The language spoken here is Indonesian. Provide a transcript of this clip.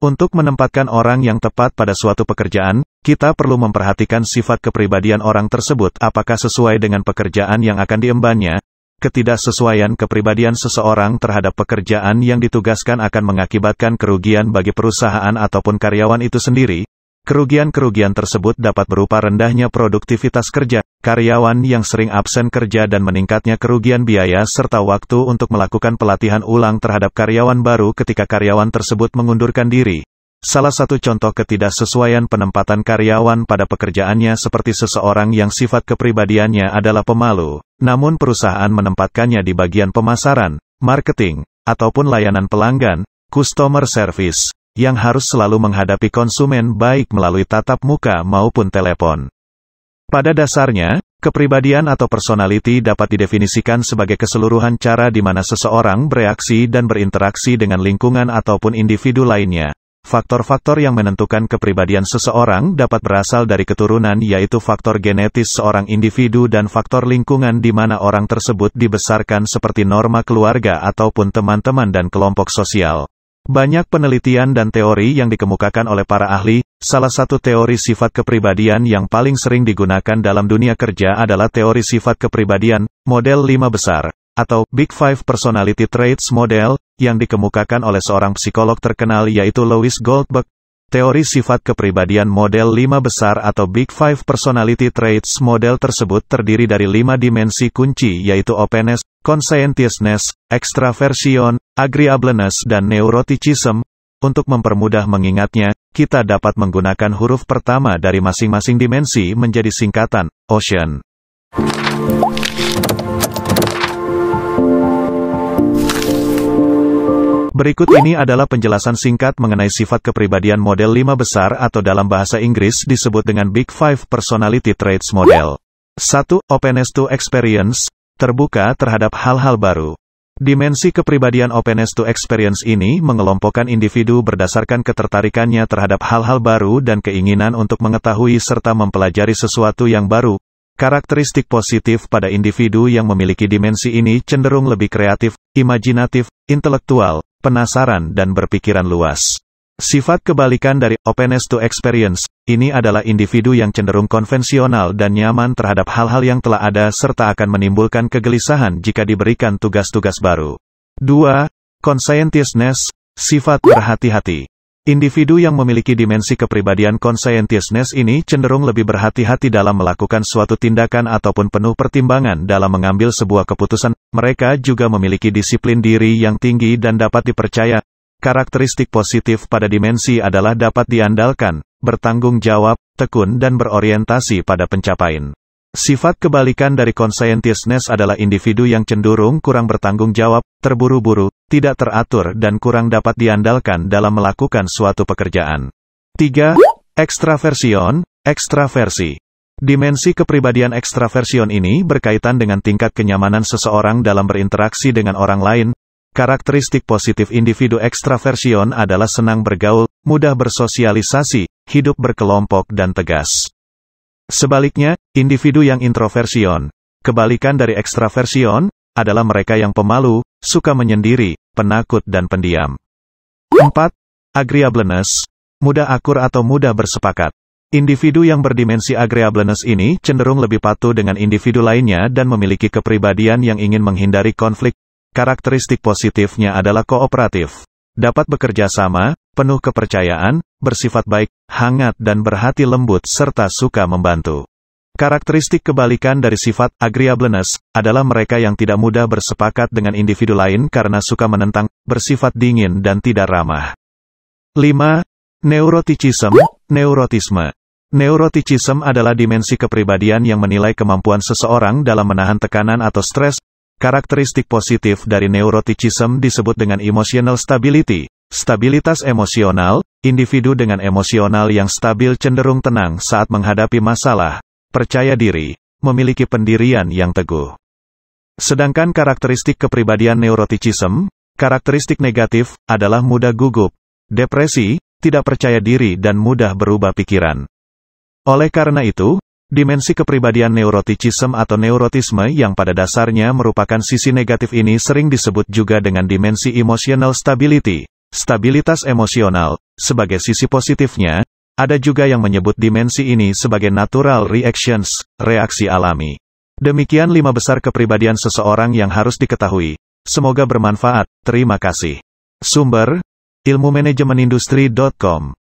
Untuk menempatkan orang yang tepat pada suatu pekerjaan, kita perlu memperhatikan sifat kepribadian orang tersebut apakah sesuai dengan pekerjaan yang akan diembannya. Ketidaksesuaian kepribadian seseorang terhadap pekerjaan yang ditugaskan akan mengakibatkan kerugian bagi perusahaan ataupun karyawan itu sendiri. Kerugian-kerugian tersebut dapat berupa rendahnya produktivitas kerja, karyawan yang sering absen kerja dan meningkatnya kerugian biaya serta waktu untuk melakukan pelatihan ulang terhadap karyawan baru ketika karyawan tersebut mengundurkan diri. Salah satu contoh ketidaksesuaian penempatan karyawan pada pekerjaannya seperti seseorang yang sifat kepribadiannya adalah pemalu, namun perusahaan menempatkannya di bagian pemasaran, marketing, ataupun layanan pelanggan, customer service, yang harus selalu menghadapi konsumen baik melalui tatap muka maupun telepon. Pada dasarnya, kepribadian atau personality dapat didefinisikan sebagai keseluruhan cara di mana seseorang bereaksi dan berinteraksi dengan lingkungan ataupun individu lainnya. Faktor-faktor yang menentukan kepribadian seseorang dapat berasal dari keturunan yaitu faktor genetis seorang individu dan faktor lingkungan di mana orang tersebut dibesarkan seperti norma keluarga ataupun teman-teman dan kelompok sosial. Banyak penelitian dan teori yang dikemukakan oleh para ahli. Salah satu teori sifat kepribadian yang paling sering digunakan dalam dunia kerja adalah teori sifat kepribadian, model 5 besar, atau Big Five Personality Traits Model, yang dikemukakan oleh seorang psikolog terkenal yaitu Louis Goldberg. Teori sifat kepribadian model 5 besar atau Big Five Personality Traits Model tersebut terdiri dari 5 dimensi kunci yaitu openness, conscientiousness, extraversion, agreeableness dan neuroticism. Untuk mempermudah mengingatnya, kita dapat menggunakan huruf pertama dari masing-masing dimensi menjadi singkatan, Ocean. Berikut ini adalah penjelasan singkat mengenai sifat kepribadian model 5 besar atau dalam bahasa Inggris disebut dengan Big Five Personality Traits Model. 1. Openness to experience, terbuka terhadap hal-hal baru. Dimensi kepribadian openness to experience ini mengelompokkan individu berdasarkan ketertarikannya terhadap hal-hal baru dan keinginan untuk mengetahui serta mempelajari sesuatu yang baru. Karakteristik positif pada individu yang memiliki dimensi ini cenderung lebih kreatif, imajinatif, intelektual, penasaran dan berpikiran luas. Sifat kebalikan dari openness to experience, ini adalah individu yang cenderung konvensional dan nyaman terhadap hal-hal yang telah ada serta akan menimbulkan kegelisahan jika diberikan tugas-tugas baru. 2. Conscientiousness, sifat berhati-hati. Individu yang memiliki dimensi kepribadian conscientiousness ini cenderung lebih berhati-hati dalam melakukan suatu tindakan ataupun penuh pertimbangan dalam mengambil sebuah keputusan. Mereka juga memiliki disiplin diri yang tinggi dan dapat dipercaya. Karakteristik positif pada dimensi adalah dapat diandalkan, bertanggung jawab, tekun dan berorientasi pada pencapaian. Sifat kebalikan dari conscientiousness adalah individu yang cenderung kurang bertanggung jawab, terburu-buru, tidak teratur dan kurang dapat diandalkan dalam melakukan suatu pekerjaan. 3. Extraversion, ekstraversi. Dimensi kepribadian ekstraversion ini berkaitan dengan tingkat kenyamanan seseorang dalam berinteraksi dengan orang lain. Karakteristik positif individu ekstraversion adalah senang bergaul, mudah bersosialisasi, hidup berkelompok dan tegas. Sebaliknya, individu yang introversion, kebalikan dari ekstraversion, adalah mereka yang pemalu, suka menyendiri, penakut dan pendiam. 4. Agreeableness, mudah akur atau mudah bersepakat. Individu yang berdimensi agreeableness ini cenderung lebih patuh dengan individu lainnya dan memiliki kepribadian yang ingin menghindari konflik. Karakteristik positifnya adalah kooperatif, dapat bekerja sama, penuh kepercayaan, bersifat baik, hangat dan berhati lembut serta suka membantu. Karakteristik kebalikan dari sifat agreeableness adalah mereka yang tidak mudah bersepakat dengan individu lain karena suka menentang, bersifat dingin dan tidak ramah. 5. Neuroticism, neurotisme. Neuroticism adalah dimensi kepribadian yang menilai kemampuan seseorang dalam menahan tekanan atau stres. Karakteristik positif dari neuroticism disebut dengan emotional stability, stabilitas emosional. Individu dengan emosional yang stabil cenderung tenang saat menghadapi masalah, percaya diri, memiliki pendirian yang teguh. Sedangkan karakteristik kepribadian neuroticism, karakteristik negatif, adalah mudah gugup, depresi, tidak percaya diri dan mudah berubah pikiran. Oleh karena itu, dimensi kepribadian neuroticism atau neurotisme yang pada dasarnya merupakan sisi negatif ini sering disebut juga dengan dimensi emotional stability, stabilitas emosional. Sebagai sisi positifnya, ada juga yang menyebut dimensi ini sebagai natural reactions, reaksi alami. Demikian 5 besar kepribadian seseorang yang harus diketahui. Semoga bermanfaat. Terima kasih. Sumber: ilmumanajemenindustri.com